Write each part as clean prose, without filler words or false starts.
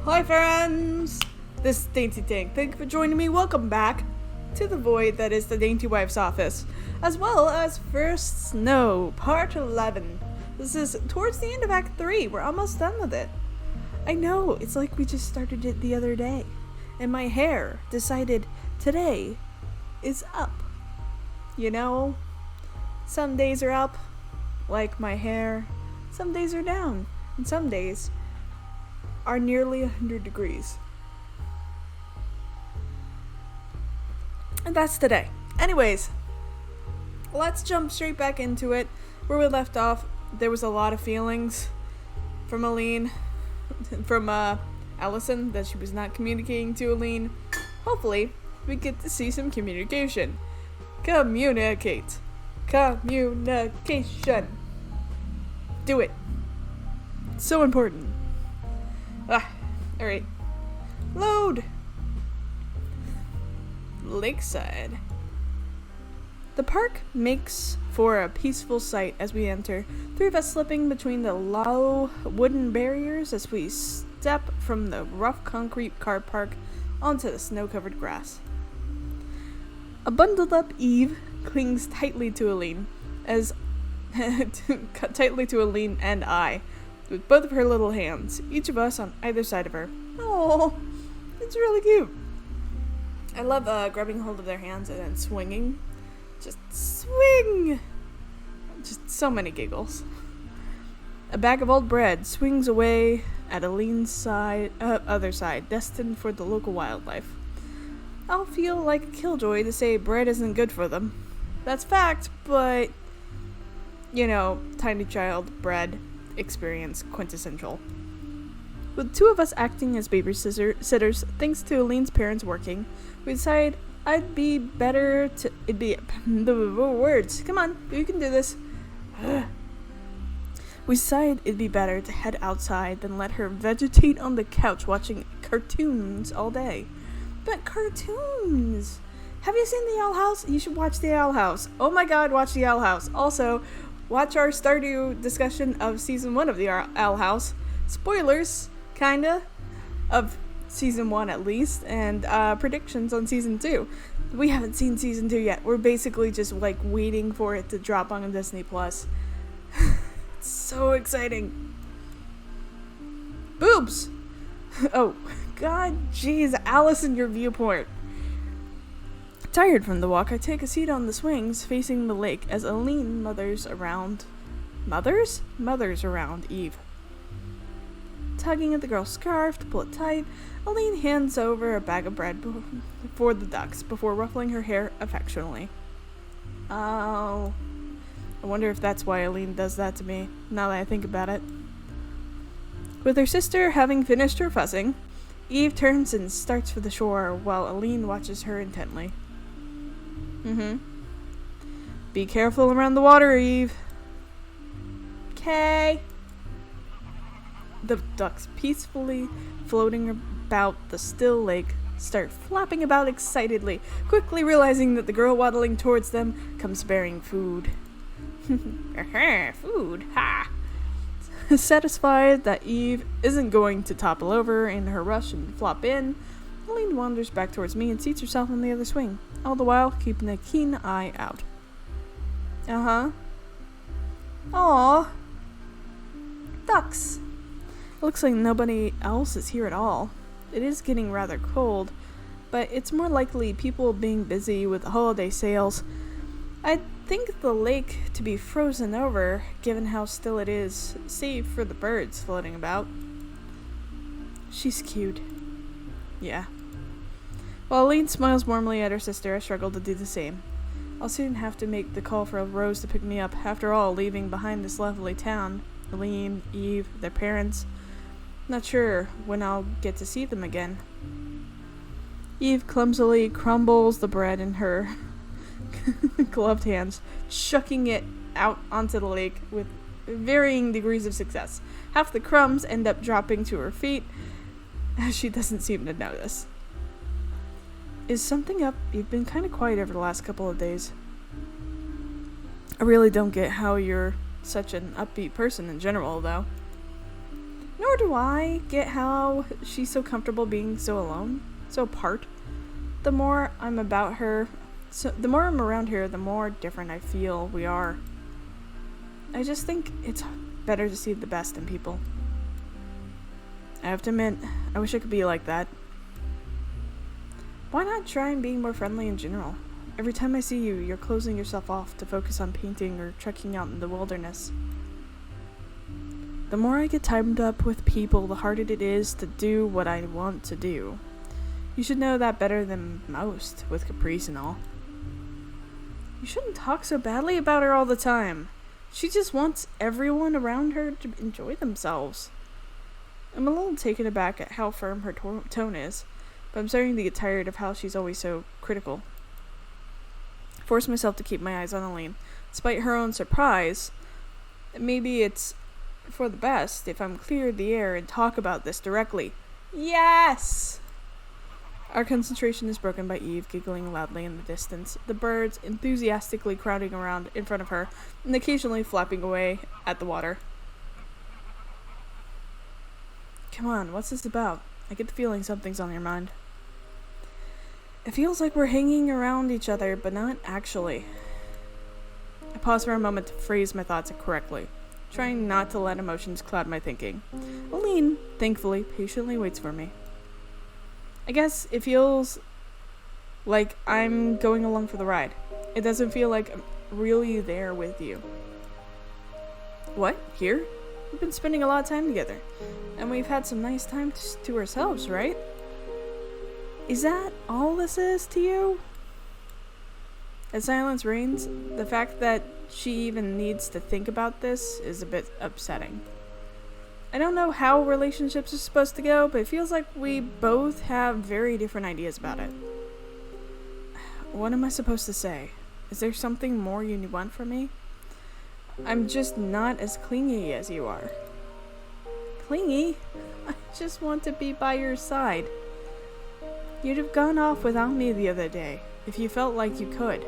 Hi friends! This is DaintyTank. Thank you for joining me. Welcome back to the void that is the Dainty Wife's office, as well as First Snow, Part 11. This is towards the end of Act 3. We're almost done with it. I know, it's like we just started it the other day, and my hair decided today is up. You know, some days are up, like my hair, some days are down, and some days are nearly 100 degrees. And that's today. Anyways, let's jump straight back into it. Where we left off, there was a lot of feelings from Aline, from Allison, that she was not communicating to Aline. Hopefully, we get to see some communication. Communicate. Communication. Do it. It's so important. Alright. Load! Lakeside. The park makes for a peaceful sight as we enter, three of us slipping between the low wooden barriers as we step from the rough concrete car park onto the snow-covered grass. A bundled up Eve clings tightly to Aline, tightly to Aline and I, with both of her little hands, each of us on either side of her. Oh, it's really cute. I love grabbing hold of their hands and then swinging. Just swing! Just so many giggles. A bag of old bread swings away at Aline's other side, destined for the local wildlife. I'll feel like a killjoy to say bread isn't good for them. That's fact, but, you know, tiny child bread experience quintessential. With two of us acting as babysitters, thanks to Aline's parents working, we decided it'd be better to head outside than let her vegetate on the couch watching cartoons all day. But cartoons! Have you seen the Owl House? You should watch the Owl House. Oh my god, watch the Owl House. Also, watch our Stardew discussion of Season 1 of the Owl House. Spoilers, kinda, of Season 1 at least, and predictions on Season 2. We haven't seen Season 2 yet. We're basically just, like, waiting for it to drop on Disney+. It's so exciting. Boobs! Oh, god, jeez, Allison, your viewport. Tired from the walk, I take a seat on the swings facing the lake as Aline mothers around Eve. Tugging at the girl's scarf to pull it tight, Aline hands over a bag of bread for the ducks before ruffling her hair affectionately. Oh, I wonder if that's why Aline does that to me, now that I think about it. With her sister having finished her fussing, Eve turns and starts for the shore while Aline watches her intently. Be careful around the water, Eve. Okay. The ducks, peacefully floating about the still lake, start flapping about excitedly, quickly realizing that the girl waddling towards them comes bearing food. Food, ha! Satisfied that Eve isn't going to topple over in her rush and flop in, Aline wanders back towards me and seats herself on the other swing, all the while keeping a keen eye out. Aww. Ducks. It looks like nobody else is here at all. It is getting rather cold, but it's more likely people being busy with the holiday sales. I'd think the lake to be frozen over, given how still it is, save for the birds floating about. She's cute. Yeah. While Aline smiles warmly at her sister, I struggle to do the same. I'll soon have to make the call for Rose to pick me up. After all, leaving behind this lovely town, Aline, Eve, their parents. Not sure when I'll get to see them again. Eve clumsily crumbles the bread in her gloved hands, chucking it out onto the lake with varying degrees of success. Half the crumbs end up dropping to her feet, as she doesn't seem to notice. Is something up? You've been kind of quiet over the last couple of days. I really don't get how you're such an upbeat person in general, though. Nor do I get how she's so comfortable being so alone, so apart. The more I'm about her, the more I'm around her, the more different I feel we are. I just think it's better to see the best in people. I have to admit, I wish I could be like that. Why not try and be more friendly in general? Every time I see you, you're closing yourself off to focus on painting or trekking out in the wilderness. The more I get timed up with people, the harder it is to do what I want to do. You should know that better than most, with Caprice and all. You shouldn't talk so badly about her all the time. She just wants everyone around her to enjoy themselves. I'm a little taken aback at how firm her tone is, but I'm starting to get tired of how she's always so critical. I force myself to keep my eyes on Aline. Despite her own surprise, maybe it's for the best if I'm clear the air and talk about this directly. Yes! Our concentration is broken by Eve giggling loudly in the distance, the birds enthusiastically crowding around in front of her and occasionally flapping away at the water. Come on, what's this about? I get the feeling something's on your mind. It feels like we're hanging around each other, but not actually. I pause for a moment to phrase my thoughts correctly, trying not to let emotions cloud my thinking. Aline, thankfully, patiently waits for me. I guess it feels like I'm going along for the ride. It doesn't feel like I'm really there with you. What? Here? We've been spending a lot of time together, and we've had some nice time to ourselves, right? Is that all this is to you? As silence reigns, the fact that she even needs to think about this is a bit upsetting. I don't know how relationships are supposed to go, but it feels like we both have very different ideas about it. What am I supposed to say? Is there something more you want from me? I'm just not as clingy as you are. Clingy? I just want to be by your side. You'd have gone off without me the other day, if you felt like you could.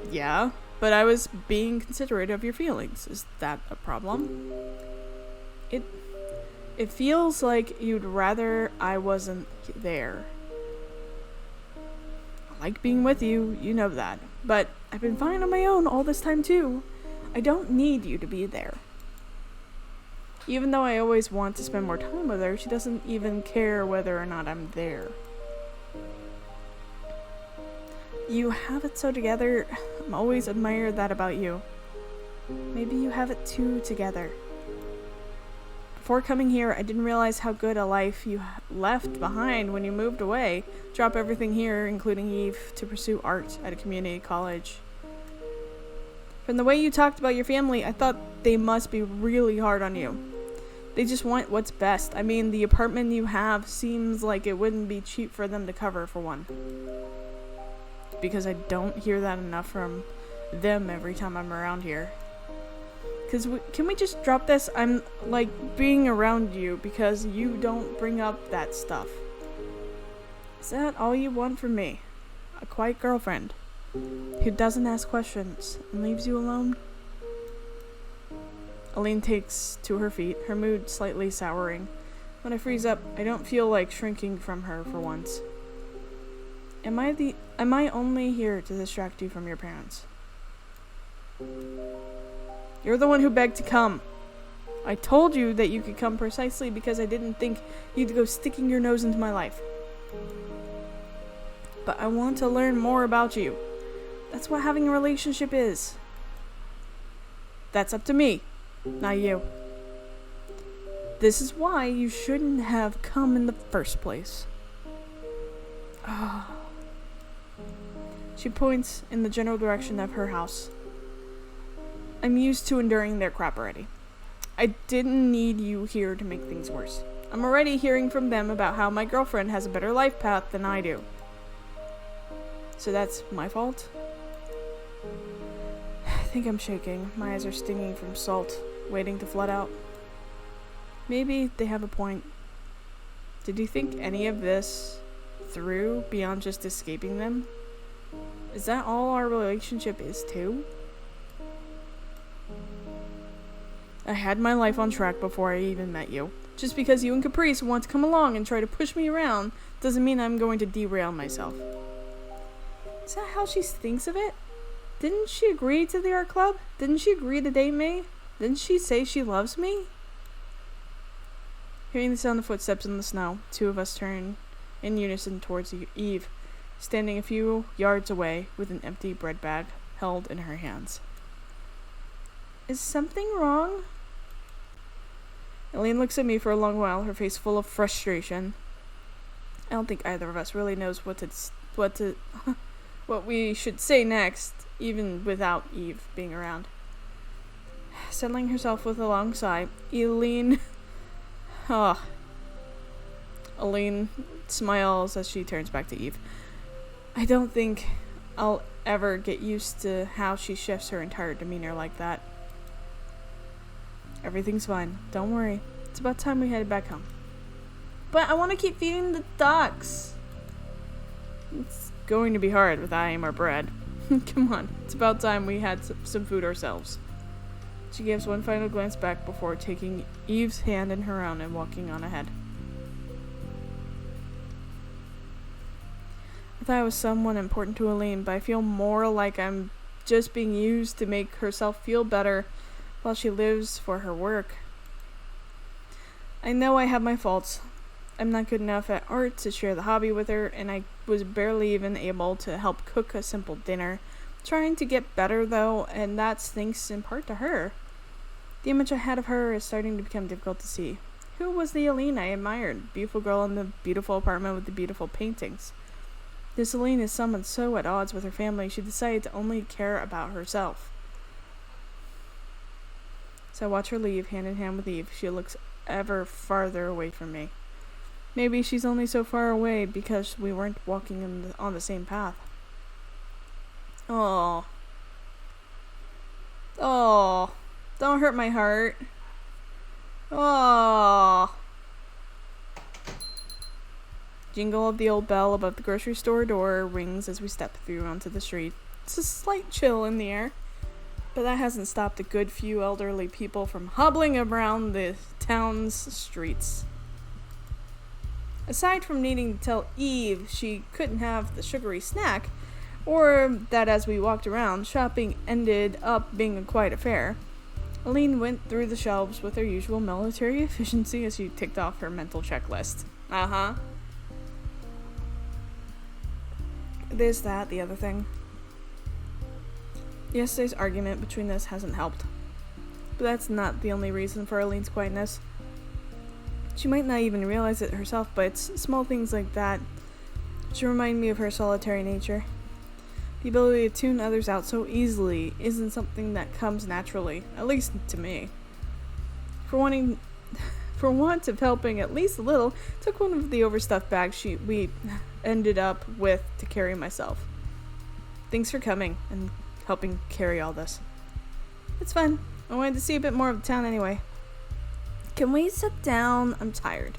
Yeah, but I was being considerate of your feelings. Is that a problem? It feels like you'd rather I wasn't there. I like being with you, you know that. But I've been fine on my own all this time too. I don't need you to be there. Even though I always want to spend more time with her, she doesn't even care whether or not I'm there. You have it so together. I'm always admired that about you. Maybe you have it too together. Before coming here, I didn't realize how good a life you left behind when you moved away. Drop everything here, including Eve, to pursue art at a community college. From the way you talked about your family, I thought they must be really hard on you. They just want what's best. I mean, the apartment you have seems like it wouldn't be cheap for them to cover, for one. Because I don't hear that enough from them every time I'm around here. Can we just drop this? I'm like being around you because you don't bring up that stuff. Is that all you want from me? A quiet girlfriend who doesn't ask questions and leaves you alone? Aline takes to her feet, her mood slightly souring. When I freeze up, I don't feel like shrinking from her for once. Am I only here to distract you from your parents? You're the one who begged to come. I told you that you could come precisely because I didn't think you'd go sticking your nose into my life. But I want to learn more about you. That's what having a relationship is. That's up to me, not you. This is why you shouldn't have come in the first place. She points in the general direction of her house. I'm used to enduring their crap already. I didn't need you here to make things worse. I'm already hearing from them about how my girlfriend has a better life path than I do. So that's my fault? I think I'm shaking. My eyes are stinging from salt, waiting to flood out. Maybe they have a point. Did you think any of this through beyond just escaping them? Is that all our relationship is too? I had my life on track before I even met you. Just because you and Caprice want to come along and try to push me around doesn't mean I'm going to derail myself. Is that how she thinks of it? Didn't she agree to the art club? Didn't she agree to date me? Didn't she say she loves me? Hearing the sound of footsteps in the snow, two of us turn in unison towards Eve, standing a few yards away with an empty bread bag held in her hands. Is something wrong? Elaine looks at me for a long while, her face full of frustration. I don't think either of us really knows what we should say next, even without Eve being around. Settling herself with a long sigh, Elaine smiles as she turns back to Eve. I don't think I'll ever get used to how she shifts her entire demeanor like that. Everything's fine. Don't worry. It's about time we headed back home. But I want to keep feeding the ducks. It's going to be hard without any more bread. Come on. It's about time we had some food ourselves. She gives one final glance back before taking Eve's hand in her own and walking on ahead. I thought I was someone important to Elaine, but I feel more like I'm just being used to make herself feel better while she lives for her work. I know I have my faults. I'm not good enough at art to share the hobby with her, and I was barely even able to help cook a simple dinner. Trying to get better, though, and that's thanks in part to her. The image I had of her is starting to become difficult to see. Who was the Elaine I admired? Beautiful girl in the beautiful apartment with the beautiful paintings. This Elaine is someone so at odds with her family, she decided to only care about herself. So I watch her leave, hand in hand with Eve. She looks ever farther away from me. Maybe she's only so far away because we weren't walking on the same path. Oh, don't hurt my heart. Oh. Jingle of the old bell above the grocery store door rings as we step through onto the street. It's a slight chill in the air, but that hasn't stopped a good few elderly people from hobbling around the town's streets. Aside from needing to tell Eve she couldn't have the sugary snack, or that as we walked around, shopping ended up being a quiet affair, Elaine went through the shelves with her usual military efficiency as she ticked off her mental checklist. This, that, the other thing. Yesterday's argument between us hasn't helped. But that's not the only reason for Elaine's quietness. She might not even realize it herself, but it's small things like that which remind me of her solitary nature. The ability to tune others out so easily isn't something that comes naturally, at least to me. For want of helping at least a little, took one of the overstuffed bags we ended up with to carry myself. Thanks for coming and helping carry all this. It's fun. I wanted to see a bit more of the town anyway. Can we sit down? I'm tired.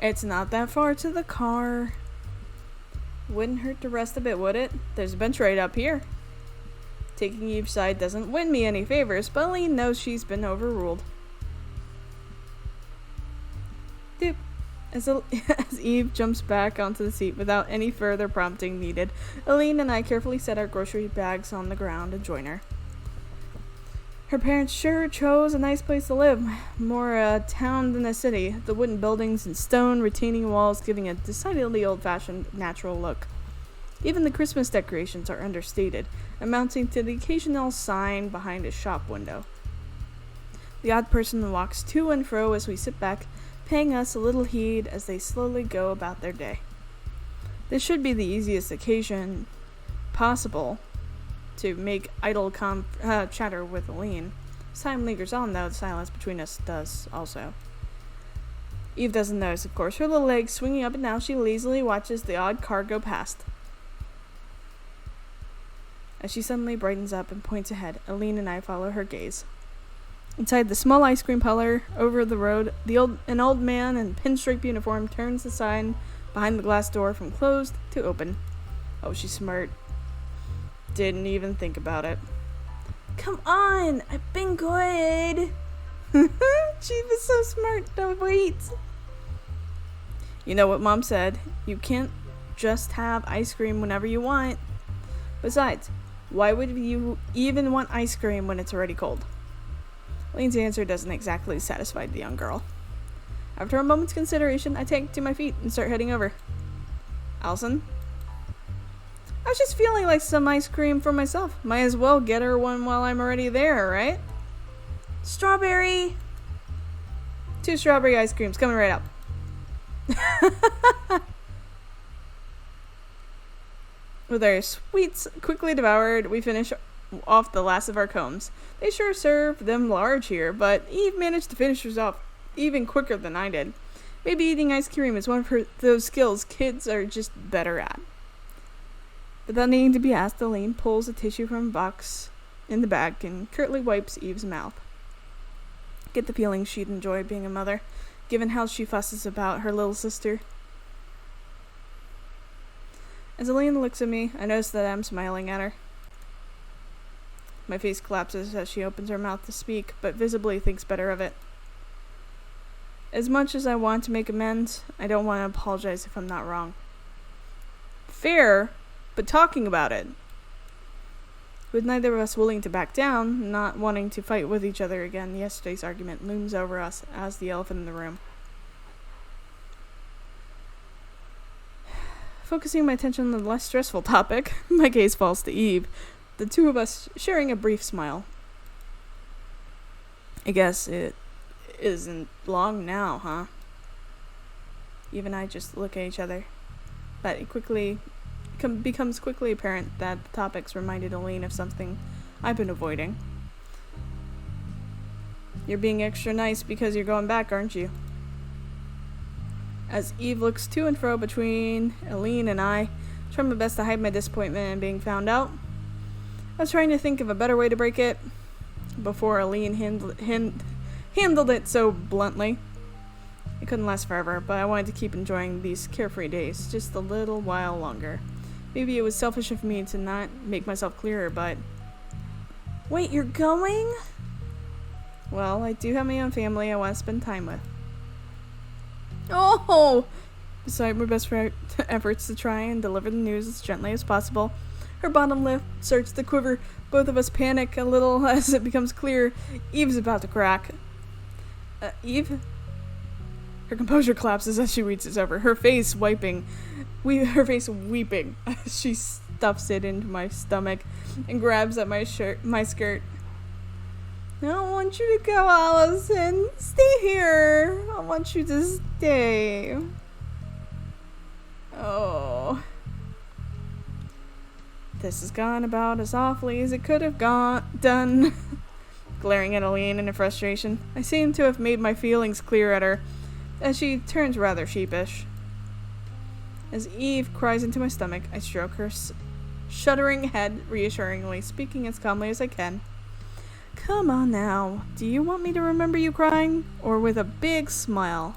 It's not that far to the car. Wouldn't hurt to rest a bit, would it? There's a bench right up here. Taking Eve's side doesn't win me any favors, but Elaine knows she's been overruled. Doop. As Eve jumps back onto the seat without any further prompting needed, Elaine and I carefully set our grocery bags on the ground and join her. Her parents sure chose a nice place to live. More a town than a city. The wooden buildings and stone retaining walls giving a decidedly old-fashioned, natural look. Even the Christmas decorations are understated, amounting to the occasional sign behind a shop window. The odd person walks to and fro as we sit back, paying us a little heed as they slowly go about their day. This should be the easiest occasion possible to make idle chatter with Elaine. As time lingers on, though, the silence between us does also. Eve doesn't notice, of course. Her little legs swinging up and down, she lazily watches the odd car go past. As she suddenly brightens up and points ahead, Elaine and I follow her gaze. Inside the small ice cream parlor over the road, an old man in pinstripe uniform turns the sign behind the glass door from closed to open. Oh, she's smart. Didn't even think about it. Come on, I've been good. She was so smart. Don't wait. You know what Mom said? You can't just have ice cream whenever you want. Besides, why would you even want ice cream when it's already cold? Lane's answer doesn't exactly satisfy the young girl. After a moment's consideration, I take to my feet and start heading over. Allison? I was just feeling like some ice cream for myself. Might as well get her one while I'm already there, right? Strawberry! 2 strawberry ice creams coming right up. With our sweets quickly devoured, we finish off the last of our cones. They sure serve them large here, but Eve managed to finish hers off even quicker than I did. Maybe eating ice cream is one of those skills kids are just better at. Without needing to be asked, Elaine pulls a tissue from a box in the bag and curtly wipes Eve's mouth. Get the feeling she'd enjoy being a mother, given how she fusses about her little sister. As Elaine looks at me, I notice that I'm smiling at her. My face collapses as she opens her mouth to speak, but visibly thinks better of it. As much as I want to make amends, I don't want to apologize if I'm not wrong. Fair, but talking about it. With neither of us willing to back down, not wanting to fight with each other again, yesterday's argument looms over us as the elephant in the room. Focusing my attention on the less stressful topic, my gaze falls to Eve, the two of us sharing a brief smile. I guess it isn't long now, huh? Eve and I just look at each other, but it becomes quickly apparent that the topics reminded Elaine of something I've been avoiding. You're being extra nice because you're going back, aren't you? As Eve looks to and fro between Elaine and I, trying my best to hide my disappointment in being found out. I was trying to think of a better way to break it before Elaine handled it so bluntly. It couldn't last forever, but I wanted to keep enjoying these carefree days just a little while longer. Maybe it was selfish of me to not make myself clearer, but... Wait, you're going? Well, I do have my own family I want to spend time with. Oh! Beside my best efforts to try and deliver the news as gently as possible, her bottom lip starts to quiver. Both of us panic a little as it becomes clear Eve's about to crack. Eve? Her composure collapses as she reaches over, her face weeping as she stuffs it into my stomach and grabs at my skirt. I don't want you to go, Allison. Stay here. I want you to stay. Oh. This has gone about as awfully as it could have done. Glaring at Elaine in frustration, I seem to have made my feelings clear at her, as she turns rather sheepish. As Eve cries into my stomach, I stroke her shuddering head reassuringly, speaking as calmly as I can. Come on now, do you want me to remember you crying, or with a big smile?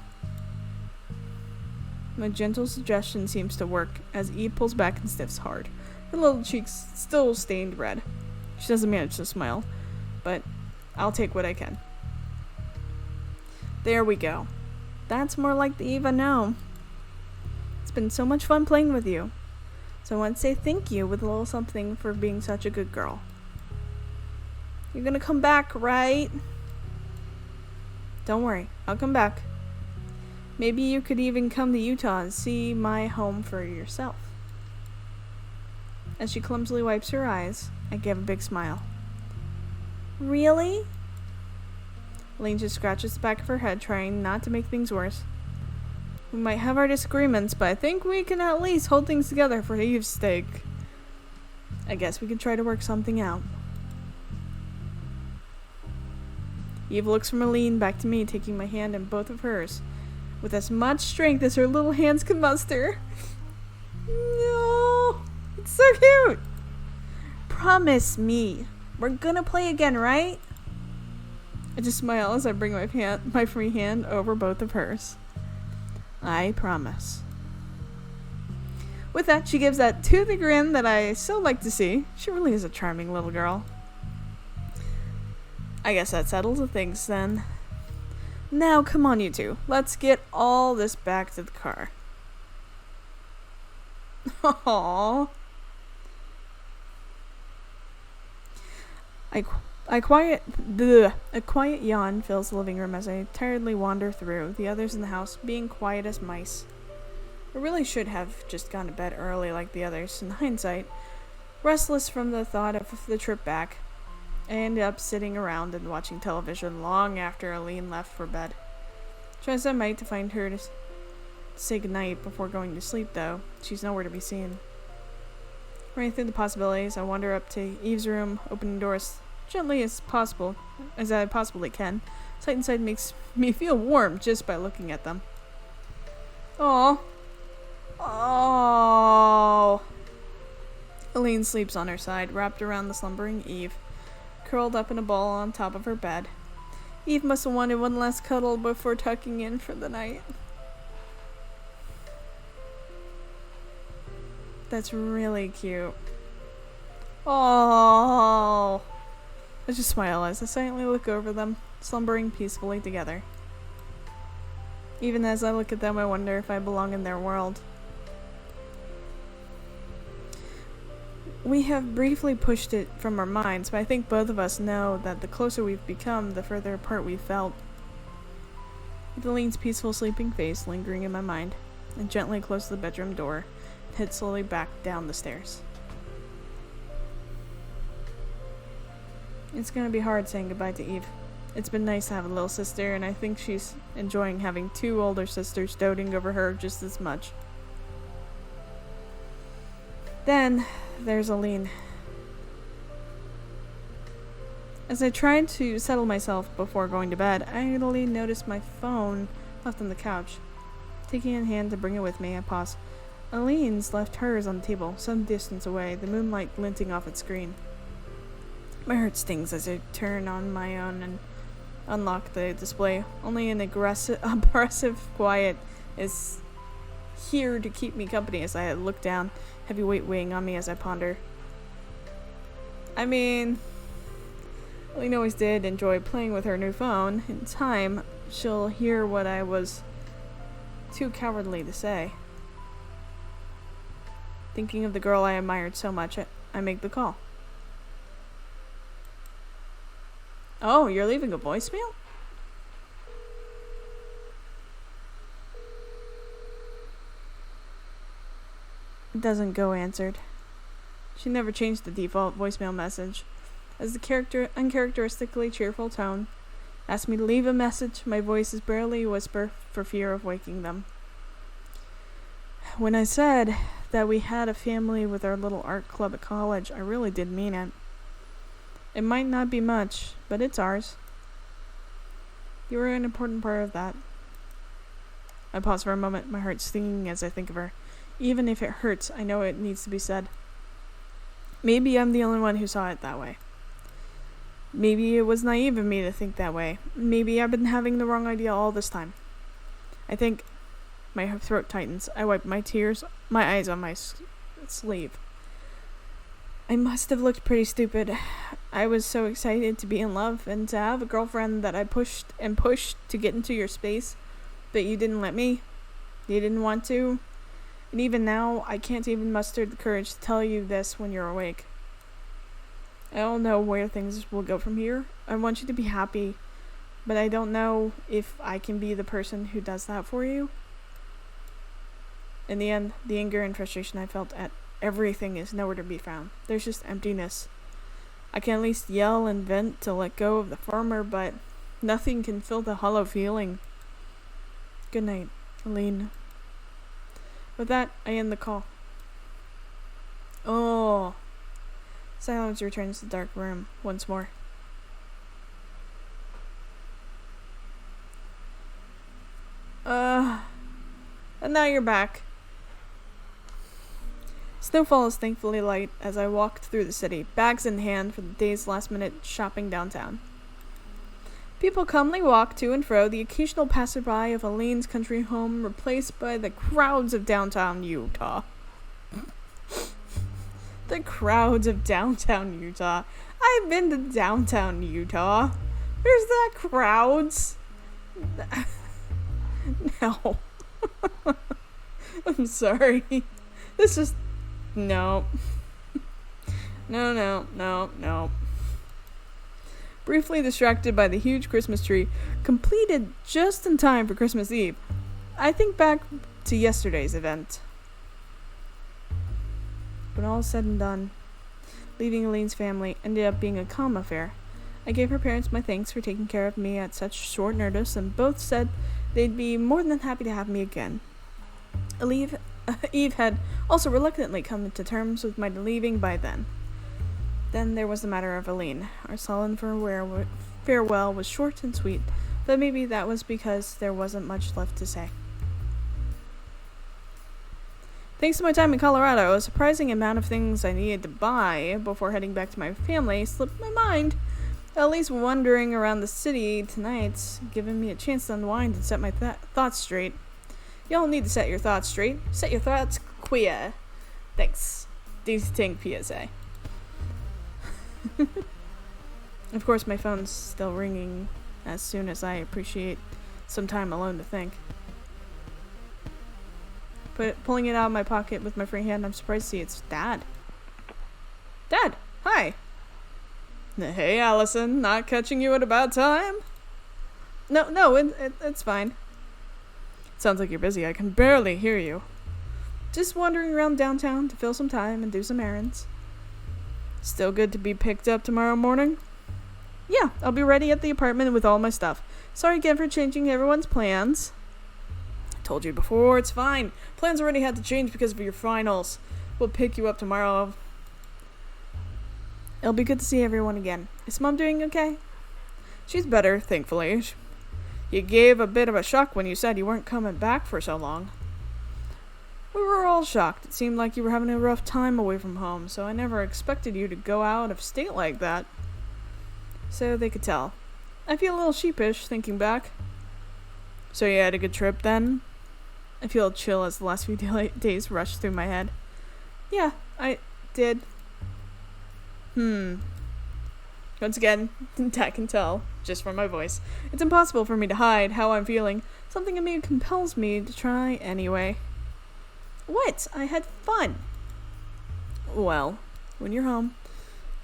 My gentle suggestion seems to work, as Eve pulls back and sniffs hard, her little cheeks still stained red. She doesn't manage to smile, but I'll take what I can. There we go. That's more like the Eve I know. It's been so much fun playing with you. So I want to say thank you with a little something for being such a good girl. You're gonna come back, right? Don't worry, I'll come back. Maybe you could even come to Utah and see my home for yourself. As she clumsily wipes her eyes, I give a big smile. Really? Elaine just scratches the back of her head, trying not to make things worse. We might have our disagreements, but I think we can at least hold things together for Eve's sake. I guess we could try to work something out. Eve looks from Elaine back to me, taking my hand in both of hers, with as much strength as her little hands can muster. No, it's so cute. Promise me, we're gonna play again, right? I just smile as I bring my free hand over both of hers. I promise. With that, she gives that toothy grin that I so like to see. She really is a charming little girl. I guess that settles the things then. Now, come on, you two. Let's get all this back to the car. Aww. A quiet yawn fills the living room as I tiredly wander through, the others in the house being quiet as mice. I really should have just gone to bed early like the others. In hindsight, restless from the thought of the trip back, I ended up sitting around and watching television long after Aline left for bed. Try as I might to find her to say goodnight before going to sleep, though, she's nowhere to be seen. Running through the possibilities, I wander up to Eve's room, opening doors gently as I possibly can. Sight inside makes me feel warm just by looking at them. Aww. Oh. Aline sleeps on her side, wrapped around the slumbering Eve, curled up in a ball on top of her bed. Eve must have wanted one last cuddle before tucking in for the night. That's really cute. Oh. I just smile as I silently look over them, slumbering peacefully together. Even as I look at them, I wonder if I belong in their world. We have briefly pushed it from our minds, but I think both of us know that the closer we've become, the further apart we've felt. With Aline's peaceful sleeping face lingering in my mind, I gently close the bedroom door and head slowly back down the stairs. It's gonna be hard saying goodbye to Eve. It's been nice to have a little sister, and I think she's enjoying having two older sisters doting over her just as much. Then, there's Aline. As I tried to settle myself before going to bed, I idly noticed my phone left on the couch. Taking it in hand to bring it with me, I paused. Aline's left hers on the table, some distance away, the moonlight glinting off its screen. My heart stings as I turn on my own and unlock the display. Only an oppressive quiet is here to keep me company as I look down, heavy weight weighing on me as I ponder. I mean, Aline always did enjoy playing with her new phone. In time, she'll hear what I was too cowardly to say. Thinking of the girl I admired so much, I make the call. Oh, you're leaving a voicemail? It doesn't go answered. She never changed the default voicemail message. As the uncharacteristically cheerful tone asked me to leave a message, my voice is barely a whisper for fear of waking them. When I said that we had a family with our little art club at college, I really did mean it. It might not be much, but it's ours. You were an important part of that. I pause for a moment, my heart stinging as I think of her. Even if it hurts, I know it needs to be said. Maybe I'm the only one who saw it that way. Maybe it was naive of me to think that way. Maybe I've been having the wrong idea all this time. I think my throat tightens. I wipe my eyes on my sleeve. I must have looked pretty stupid. I was so excited to be in love and to have a girlfriend that I pushed and pushed to get into your space, but you didn't let me. You didn't want to. And even now, I can't even muster the courage to tell you this when you're awake. I don't know where things will go from here. I want you to be happy, but I don't know if I can be the person who does that for you. In the end, the anger and frustration I felt at everything is nowhere to be found. There's just emptiness. I can at least yell and vent to let go of the former, but nothing can fill the hollow feeling. Good night, Aline. With that, I end the call. Oh. Silence returns to the dark room once more. And now you're back. Snowfall is thankfully light as I walked through the city, bags in hand for the day's last-minute shopping downtown. People calmly walk to and fro, the occasional passerby of Aline's country home replaced by the crowds of downtown Utah. The crowds of downtown Utah. I've been to downtown Utah. There's that crowds. No. I'm sorry. This is... No. No. Briefly distracted by the huge Christmas tree, completed just in time for Christmas Eve, I think back to yesterday's event. When all is said and done, leaving Elaine's family ended up being a calm affair. I gave her parents my thanks for taking care of me at such short notice, and both said they'd be more than happy to have me again. Eve had also reluctantly come to terms with my leaving by then. Then there was the matter of Elaine. Our sullen farewell was short and sweet, but maybe that was because there wasn't much left to say. Thanks to my time in Colorado, a surprising amount of things I needed to buy before heading back to my family slipped my mind. At least wandering around the city tonight's given me a chance to unwind and set my thoughts straight. Y'all need to set your thoughts straight. Set your thoughts queer. Thanks. DaintyTank PSA. Of course, my phone's still ringing as soon as I appreciate some time alone to think. Pulling it out of my pocket with my free hand, I'm surprised to see it's Dad. Dad, hi. Hey, Allison, not catching you at a bad time? No, it's fine. Sounds like you're busy. I can barely hear you. Just wandering around downtown to fill some time and do some errands. Still good to be picked up tomorrow morning? Yeah, I'll be ready at the apartment with all my stuff. Sorry again for changing everyone's plans. I told you before, it's fine. Plans already had to change because of your finals. We'll pick you up tomorrow. It'll be good to see everyone again. Is Mom doing okay? She's better, thankfully. You gave a bit of a shock when you said you weren't coming back for so long. We were all shocked. It seemed like you were having a rough time away from home, so I never expected you to go out of state like that. So they could tell. I feel a little sheepish, thinking back. So you had a good trip, then? I feel a chill as the last few days rush through my head. Yeah, I did. Once again, I can tell, just from my voice. It's impossible for me to hide how I'm feeling. Something in me compels me to try anyway. What? I had fun. Well, when you're home,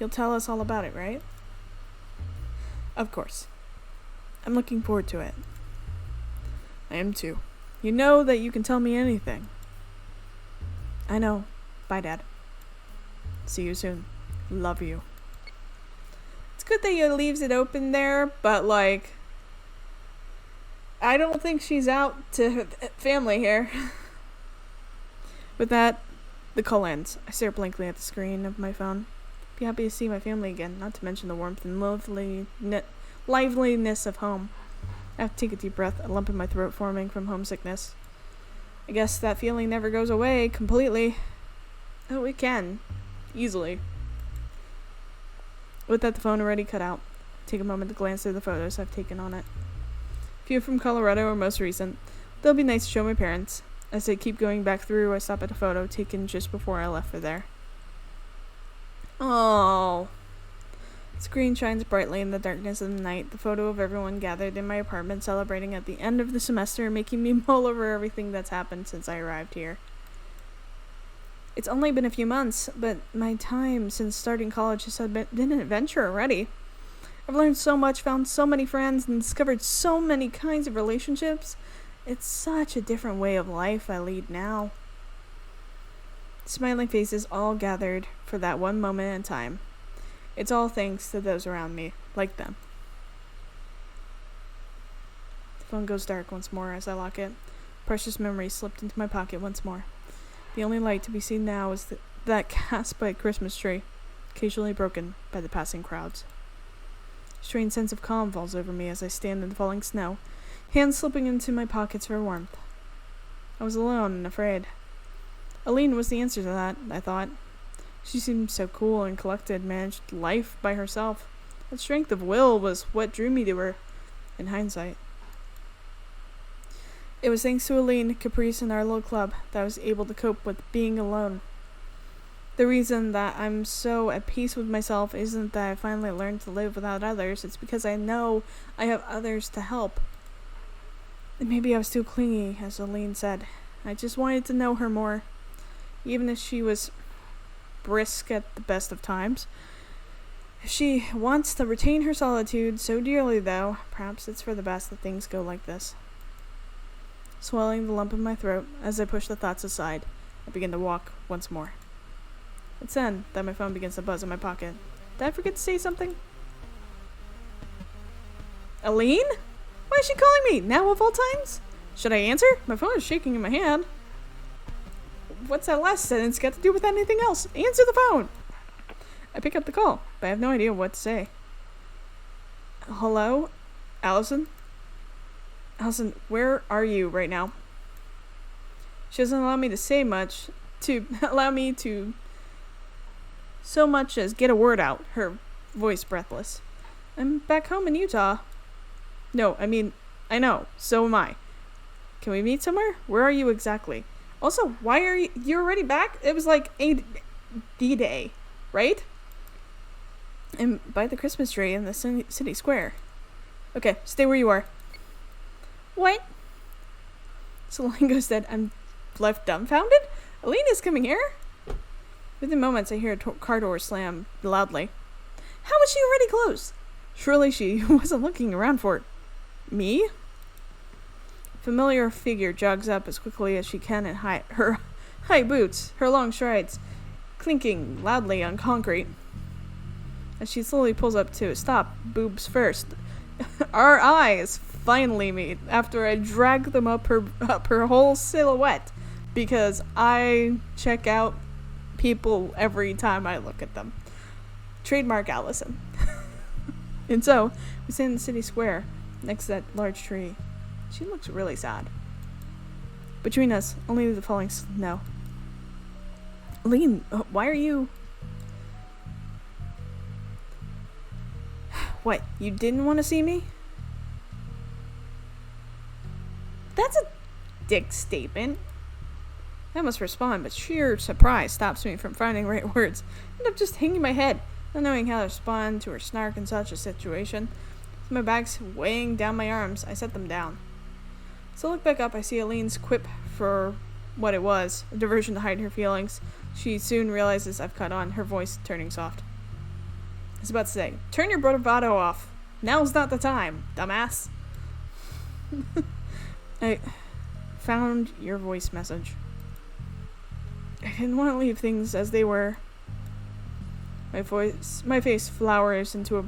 you'll tell us all about it, right? Of course. I'm looking forward to it. I am too. You know that you can tell me anything. I know. Bye, Dad. See you soon. Love you. It's good that he leaves it open there, but like, I don't think she's out to family here. With that, the call ends. I stare blankly at the screen of my phone. Be happy to see my family again, not to mention the warmth and liveliness of home. I have to take a deep breath, a lump in my throat forming from homesickness. I guess that feeling never goes away completely. Oh, it can. Easily. With that, the phone already cut out. Take a moment to glance through the photos I've taken on it. Few from Colorado are most recent. They'll be nice to show my parents. As I keep going back through, I stop at a photo taken just before I left for there. Oh. The screen shines brightly in the darkness of the night. The photo of everyone gathered in my apartment celebrating at the end of the semester, making me mull over everything that's happened since I arrived here. It's only been a few months, but my time since starting college has been an adventure already. I've learned so much, found so many friends, and discovered so many kinds of relationships. It's such a different way of life I lead now. Smiling faces all gathered for that one moment in time. It's all thanks to those around me, like them. The phone goes dark once more as I lock it. Precious memories slipped into my pocket once more. The only light to be seen now is that cast by a Christmas tree, occasionally broken by the passing crowds. A strange sense of calm falls over me as I stand in the falling snow, hands slipping into my pockets for warmth. I was alone and afraid. Aline was the answer to that, I thought. She seemed so cool and collected, managed life by herself. That strength of will was what drew me to her, in hindsight. It was thanks to Aline, Caprice, and our little club that I was able to cope with being alone. The reason that I'm so at peace with myself isn't that I finally learned to live without others. It's because I know I have others to help. And maybe I was too clingy, as Aline said. I just wanted to know her more. Even if she was brisk at the best of times. If she wants to retain her solitude so dearly, though, perhaps it's for the best that things go like this. Swallowing the lump in my throat, as I push the thoughts aside, I begin to walk once more. It's then that my phone begins to buzz in my pocket. Did I forget to say something? Aline? Why is she calling me? Now of all times? Should I answer? My phone is shaking in my hand. What's that last sentence got to do with anything else? Answer the phone! I pick up the call, but I have no idea what to say. Hello? Allison? Allison, where are you right now? She doesn't allow me to say much, so much as get a word out, her voice breathless. I'm back home in Utah. No, I know, so am I. Can we meet somewhere? Where are you exactly? Also, why are you're already back? It was like a D-Day, right? And by the Christmas tree in the city square. Okay, stay where you are. What? Solango said, I'm left dumbfounded? Alina's coming here? Within moments, I hear a car door slam loudly. How was she already closed? Surely she wasn't looking around for me? Familiar figure jogs up as quickly as she can in her high boots, her long strides clinking loudly on concrete. As she slowly pulls up to a stop, boobs first. Our eyes finally meet after I drag them up her whole silhouette, because I check out people every time I look at them. Trademark Allison. And so, we stand in the city square, next to that large tree. She looks really sad. Between us, only the falling snow. Aline, why are you... What, you didn't want to see me? That's a dick statement. I must respond, but sheer surprise stops me from finding right words. I end up just hanging my head, not knowing how to respond to her snark in such a situation. With my bags weighing down my arms, I set them down. So I look back up, I see Aline's quip for what it was, a diversion to hide her feelings. She soon realizes I've caught on, her voice turning soft. I was about to say, turn your bravado off. Now's not the time, dumbass. I found your voice message. I didn't want to leave things as they were. My face flowers into a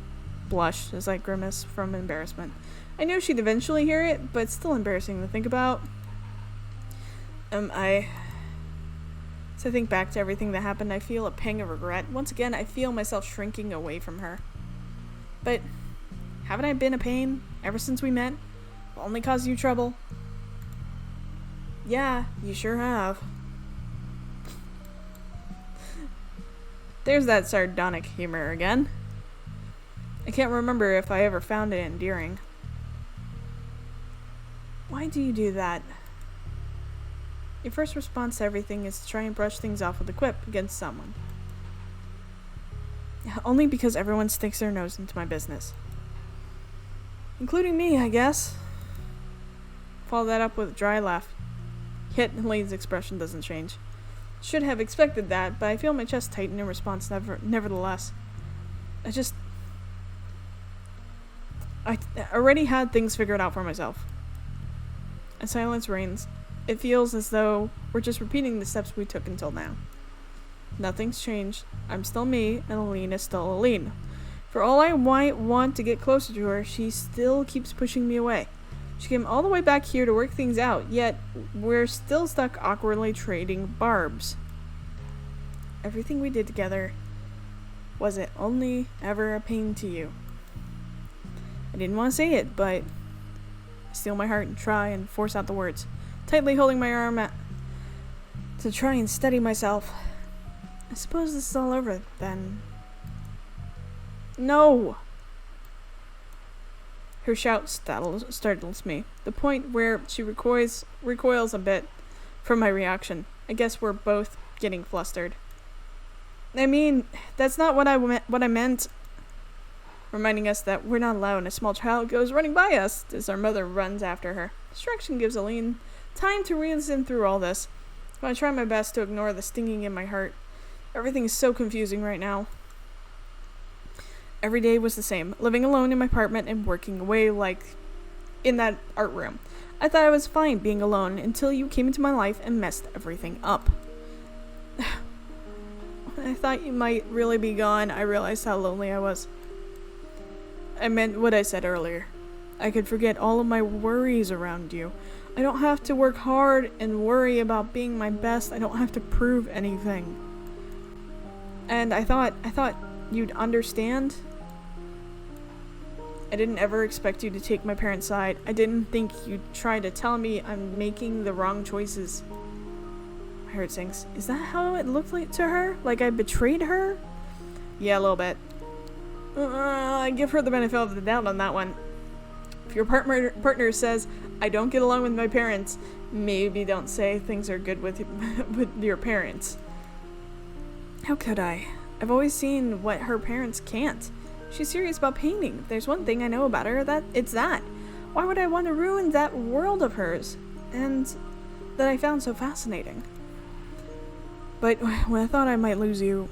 blush as I grimace from embarrassment. I knew she'd eventually hear it, but it's still embarrassing to think about. As I think back to everything that happened, I feel a pang of regret. Once again, I feel myself shrinking away from her. But haven't I been a pain ever since we met? Only caused you trouble? Yeah, you sure have. There's that sardonic humor again. I can't remember if I ever found it endearing. Why do you do that? Your first response to everything is to try and brush things off with a quip against someone. Only because everyone sticks their nose into my business. Including me, I guess. Follow that up with a dry laugh. Yet Elaine's expression doesn't change. Should have expected that, but I feel my chest tighten in response nevertheless. I already had things figured out for myself. A silence reigns. It feels as though we're just repeating the steps we took until now. Nothing's changed. I'm still me, and Aline is still Aline. For all I might want to get closer to her, she still keeps pushing me away. She came all the way back here to work things out, yet we're still stuck awkwardly trading barbs. Everything we did together, was it only ever a pain to you? I didn't want to say it, but I steel my heart and try and force out the words, tightly holding my arm to try and steady myself. I suppose this is all over, then. No! Her shout startles me, the point where she recoils a bit from my reaction. I guess we're both getting flustered. I mean, that's not what I meant. Reminding us that we're not alone. A small child goes running by us as our mother runs after her. Distraction gives Aline time to reason through all this. I try my best to ignore the stinging in my heart. Everything is so confusing right now. Every day was the same. Living alone in my apartment and working away like in that art room. I thought I was fine being alone until you came into my life and messed everything up. When I thought you might really be gone, I realized how lonely I was. I meant what I said earlier. I could forget all of my worries around you. I don't have to work hard and worry about being my best. I don't have to prove anything. And I thought you'd understand. I didn't ever expect you to take my parents' side. I didn't think you'd try to tell me I'm making the wrong choices. My heart sinks. Is that how it looked like to her? Like I betrayed her? Yeah, a little bit. I give her the benefit of the doubt on that one. If your partner says, I don't get along with my parents, maybe don't say things are good with your parents. How could I? I've always seen what her parents can't. She's serious about painting. If there's one thing I know about her, it's that. Why would I want to ruin that world of hers? And that I found so fascinating. But when I thought I might lose you,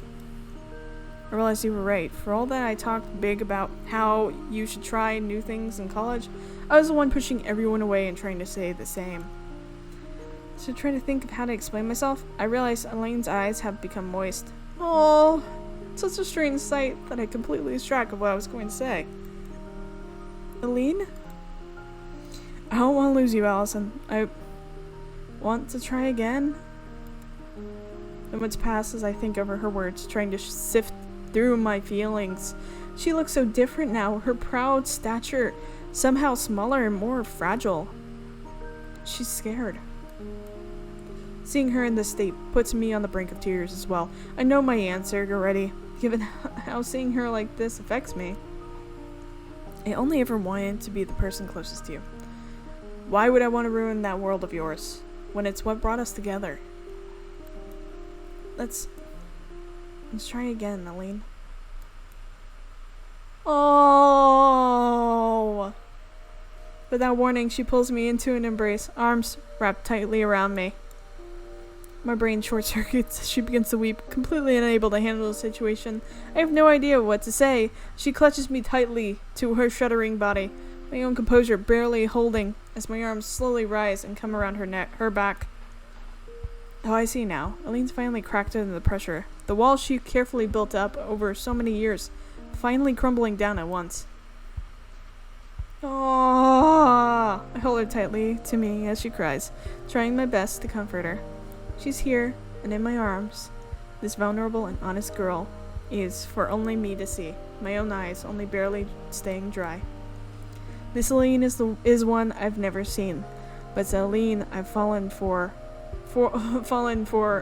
I realized you were right. For all that I talked big about how you should try new things in college, I was the one pushing everyone away and trying to say the same. So trying to think of how to explain myself, I realized Elaine's eyes have become moist. Oh, such a strange sight that I completely lost track of what I was going to say. Elaine? I don't want to lose you, Allison. I want to try again. Moments pass as I think over her words, trying to sift through my feelings. She looks so different now, her proud stature somehow smaller and more fragile. She's scared. Seeing her in this state puts me on the brink of tears as well. I know my answer already, given how seeing her like this affects me. I only ever wanted to be the person closest to you. Why would I want to ruin that world of yours, when it's what brought us together? Let's try again, Elaine. Oh! Without warning, she pulls me into an embrace, arms wrapped tightly around me. My brain short circuits as she begins to weep, completely unable to handle the situation. I have no idea what to say. She clutches me tightly to her shuddering body, my own composure barely holding as my arms slowly rise and come around her back. Oh, I see now. Elaine's finally cracked under the pressure. The wall she carefully built up over so many years, finally crumbling down at once. Oh! I hold her tightly to me as she cries, trying my best to comfort her. She's here, and in my arms. This vulnerable and honest girl is for only me to see, my own eyes only barely staying dry. This Elaine is one I've never seen, but it's Elaine I've fallen for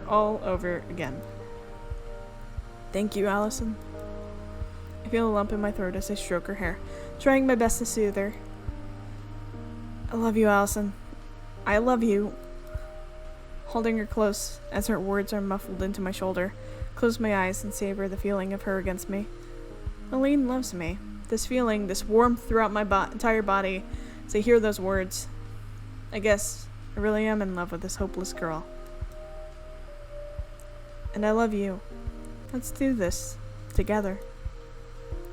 all over again. Thank you, Allison. I feel a lump in my throat as I stroke her hair, trying my best to soothe her. I love you, Allison. I love you. Holding her close as her words are muffled into my shoulder, close my eyes and savor the feeling of her against me. Elaine loves me. This feeling, this warmth throughout my entire body as I hear those words. I guess I really am in love with this hopeless girl. And I love you. Let's do this. Together.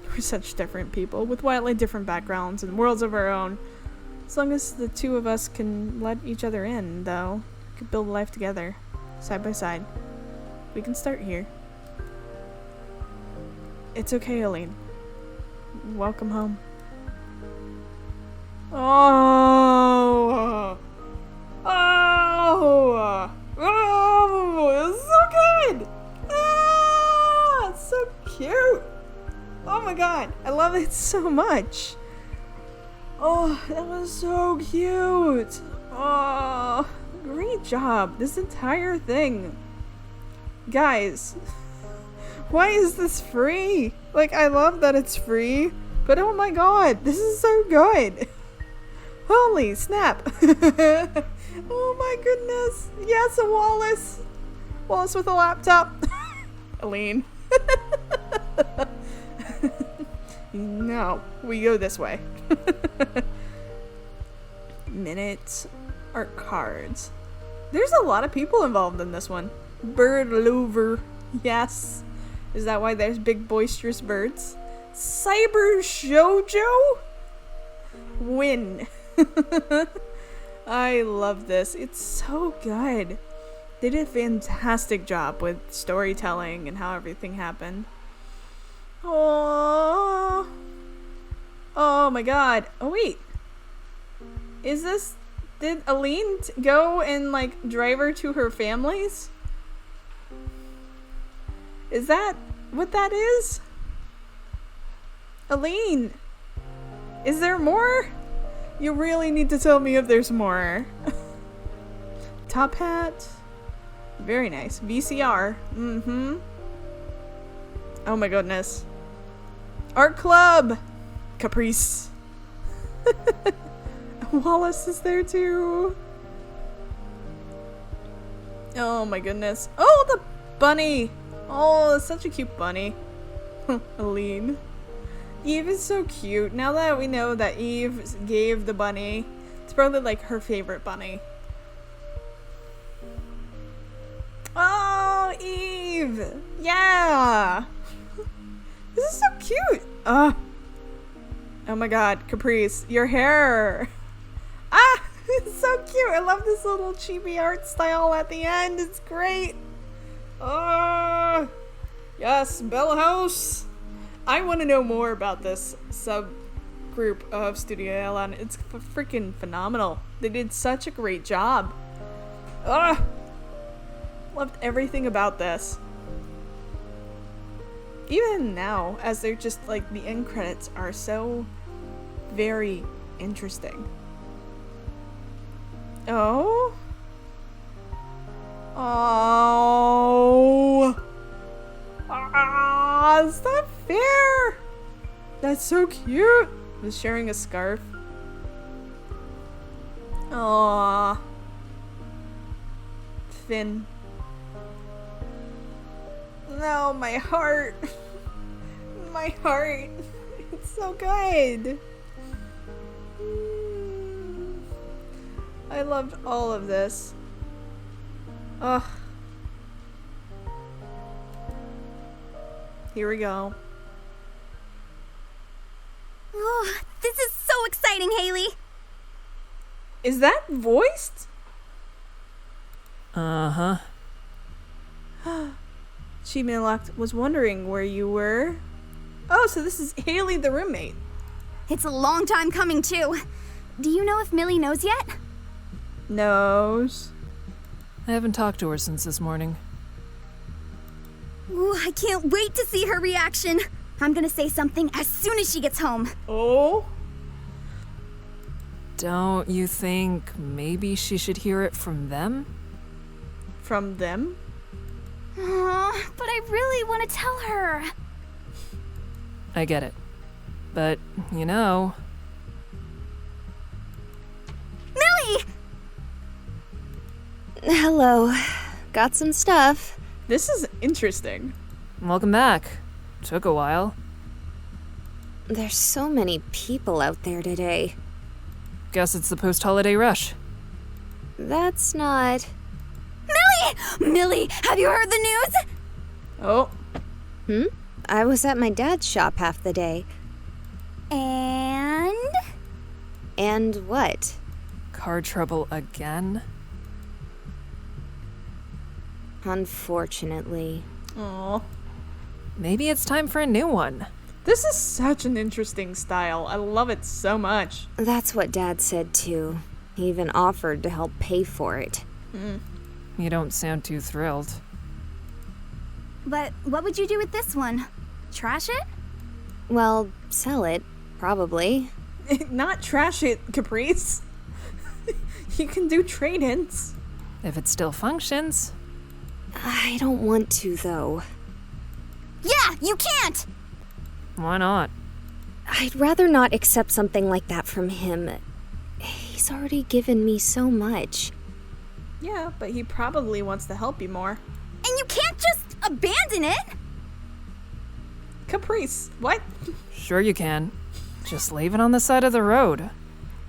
We're such different people, with wildly different backgrounds and worlds of our own. As long as the two of us can let each other in, though, we could build a life together, side by side. We can start here. It's okay, Elaine. Welcome home. Oh! Oh! Oh! It's so good! Ah! It's so cute! Oh my god! I love it so much! Oh, that was so cute! Oh, great job! This entire thing! Guys, why is this free? Like, I love that it's free, but oh my god, this is so good! Holy snap! Oh my goodness! Yes, a Wallace! Wallace with a laptop! Elaine. No, we go this way. Minutes or cards. There's a lot of people involved in this one. Bird lover. Yes. Is that why there's big boisterous birds? Cyber Shoujo? Win. I love this. It's so good. They did a fantastic job with storytelling and how everything happened. Oh, oh my god. Oh wait. Is this... Did Aline go and like drive her to her family's? Is that what that is? Aline, is there more? You really need to tell me if there's more. Top hat. Very nice. VCR. Mm-hmm. Oh my goodness. Art club. Caprice. Wallace is there too. Oh my goodness. Oh, the bunny. Oh, it's such a cute bunny. Aline. Eve is so cute. Now that we know that Eve gave the bunny, it's probably like her favorite bunny. Oh, Eve. Yeah. This is so cute. Oh my god, Caprice, your hair. Ah, it's so cute. I love this little chibi art style at the end. It's great. Oh, yes, Bell House. I want to know more about this subgroup of Studio Elon. It's freaking phenomenal. They did such a great job. Ah, loved everything about this. Even now, as they're just like the end credits are so very interesting. Oh. Oh. Ah, is that fair? That's so cute. Was sharing a scarf. Aww. Finn. No, my heart. My heart. It's so good. I loved all of this. Ugh. Here we go. Oh, this is so exciting, Haley. Is that voiced? Uh-huh. Achievement unlocked. Was wondering where you were. Oh, so this is Haley the roommate. It's a long time coming, too. Do you know if Millie knows yet? Knows. I haven't talked to her since this morning. Ooh, I can't wait to see her reaction. I'm gonna say something as soon as she gets home. Oh? Don't you think maybe she should hear it from them? From them? Aw, but I really want to tell her. I get it. But, you know... Millie! Hello. Got some stuff. This is interesting. Welcome back. Took a while. There's so many people out there today. Guess it's the post-holiday rush. That's not... Millie! Millie, have you heard the news? Oh. I was at my dad's shop half the day. And? And what? Car trouble again? Unfortunately. Oh. Maybe it's time for a new one. This is such an interesting style. I love it so much. That's what Dad said too. He even offered to help pay for it. You don't sound too thrilled. But what would you do with this one? Trash it? Well, sell it, probably. Not trash it, Caprice. You can do trade-ins. If it still functions. I don't want to, though. Yeah, you can't! Why not? I'd rather not accept something like that from him. He's already given me so much. Yeah, but he probably wants to help you more. And you can't just abandon it! Caprice, what? Sure you can. Just leave it on the side of the road.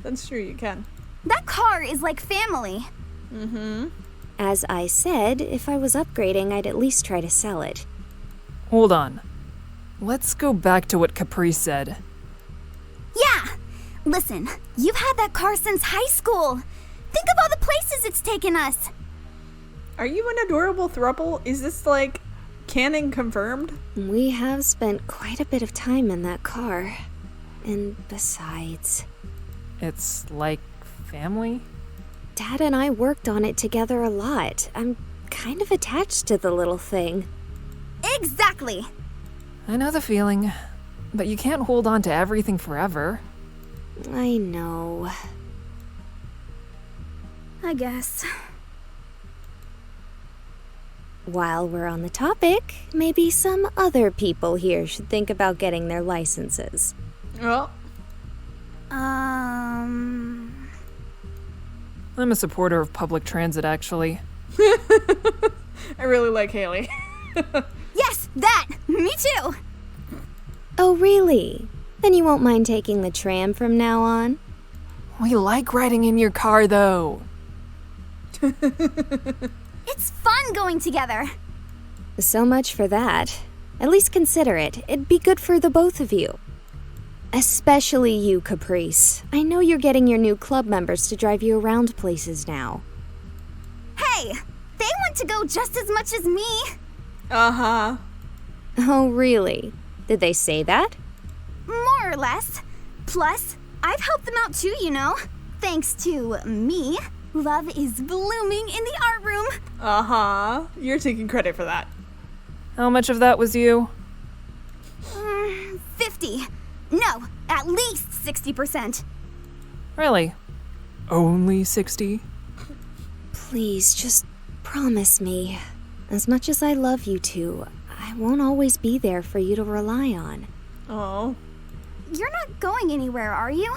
That's true, you can. That car is like family. Mm-hmm. As I said, if I was upgrading, I'd at least try to sell it. Hold on. Let's go back to what Caprice said. Yeah! Listen, you've had that car since high school. Think of all the places it's taken us. Are you an adorable throuple? Is this like canon confirmed? We have spent quite a bit of time in that car. And besides, It's like family? Dad and I worked on it together a lot. I'm kind of attached to the little thing. Exactly. I know the feeling, but you can't hold on to everything forever. I know. I guess. While we're on the topic, maybe some other people here should think about getting their licenses. Well, Um... I'm a supporter of public transit, actually. I really like Haley. Yes, that! Me too! Oh, really? Then you won't mind taking the tram from now on? We like riding in your car, though. It's fun going together. So much for that. At least consider it. It'd be good for the both of you. Especially you, Caprice. I know you're getting your new club members to drive you around places now. Hey, they want to go just as much as me. Uh-huh. Oh, really? Did they say that? More or less. Plus, I've helped them out too, you know. Thanks to me, love is blooming in the art room. Uh-huh. You're taking credit for that. How much of that was you? 50. No, at least 60%. Really? Only 60? Please, just promise me. As much as I love you two, I won't always be there for you to rely on. Oh. You're not going anywhere, are you?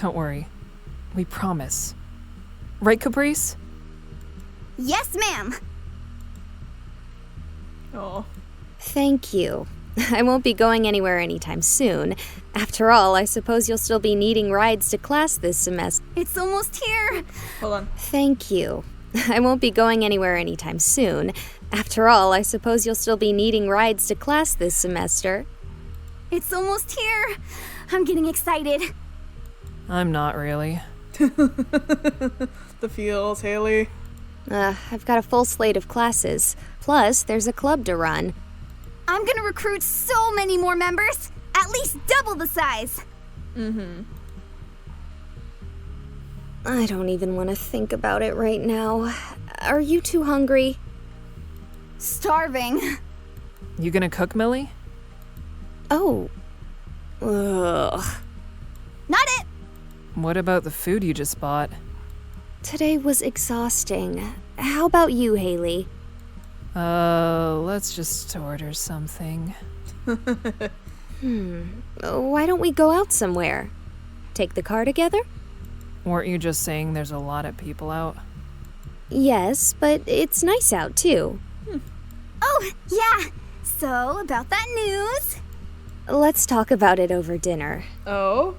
Don't worry. We promise. Right, Caprice? Yes, ma'am. Oh. Thank you. I won't be going anywhere anytime soon. After all, I suppose you'll still be needing rides to class this semester. It's almost here. Hold on. Thank you. I won't be going anywhere anytime soon. After all, I suppose you'll still be needing rides to class this semester. It's almost here. I'm getting excited. I'm not really. The feels, Haley. I've got a full slate of classes. Plus, there's a club to run. I'm gonna recruit so many more members. At least double the size. Mm-hmm. I don't even want to think about it right now. Are you too hungry? Starving. You gonna cook, Millie? Oh. Ugh. Not it. What about the food you just bought? Today was exhausting. How about you, Haley? Let's just order something. Why don't we go out somewhere? Take the car together? Weren't you just saying there's a lot of people out? Yes, but it's nice out too. Oh, yeah. So, about that news. Let's talk about it over dinner. Oh?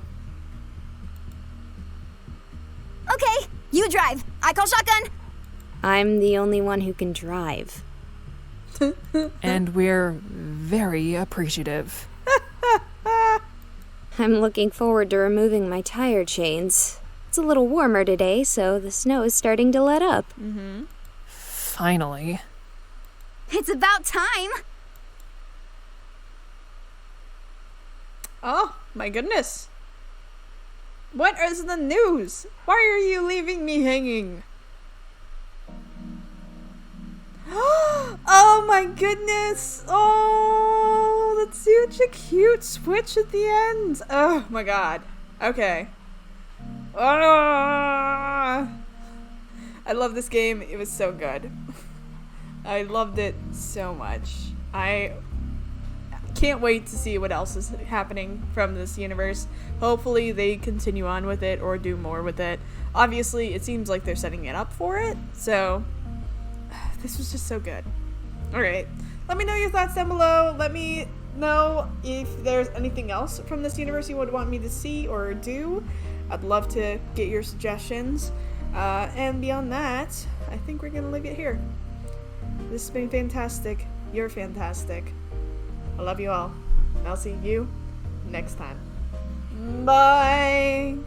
Okay, you drive. I call shotgun. I'm the only one who can drive. And we're very appreciative. I'm looking forward to removing my tire chains. It's a little warmer today, so the snow is starting to let up. Mm-hmm. Finally. It's about time. Oh, my goodness. What is the news? Why are you leaving me hanging? Oh my goodness! Oh, that's such a cute switch at the end. Oh my god. Okay. I love this game. It was so good. I loved it so much. I can't wait to see what else is happening from this universe. Hopefully they continue on with it or do more with it. Obviously, it seems like they're setting it up for it, so this was just so good. Alright, Let me know your thoughts down below. Let me know if there's anything else from this universe you would want me to see or do. I'd love to get your suggestions. And beyond that, I think we're gonna leave it here. This has been fantastic. You're fantastic. I love you all. And I'll see you next time. Bye!